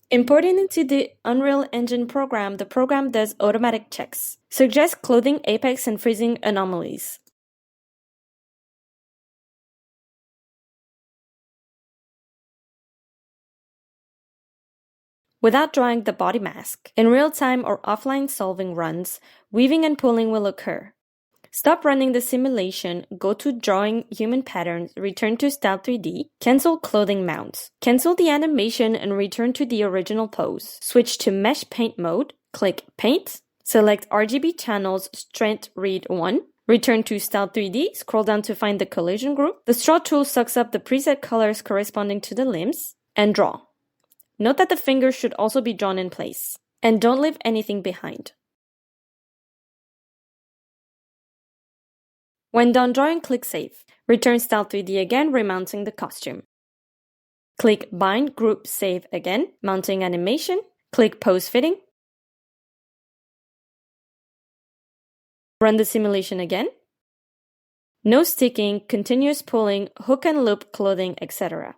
Importing into the Unreal Engine program, the program does automatic checks. Suggest clothing apex and freezing anomalies. Without drawing the body mask, in real-time or offline solving runs, weaving and pulling will occur. Stop running the simulation, go to Drawing Human Patterns, return to Style 3D, cancel Clothing Mounts. Cancel the animation and return to the original pose. Switch to Mesh Paint mode, click Paint, select RGB Channels Strength Read 1, return to Style 3D, scroll down to find the collision group. The straw tool sucks up the preset colors corresponding to the limbs, and draw. Note that the fingers should also be drawn in place. And don't leave anything behind. When done drawing, click Save. Return Style 3D again, remounting the costume. Click Bind Group Save again, mounting animation. Click Pose Fitting. Run the simulation again. No sticking, continuous pulling, hook and loop clothing, etc.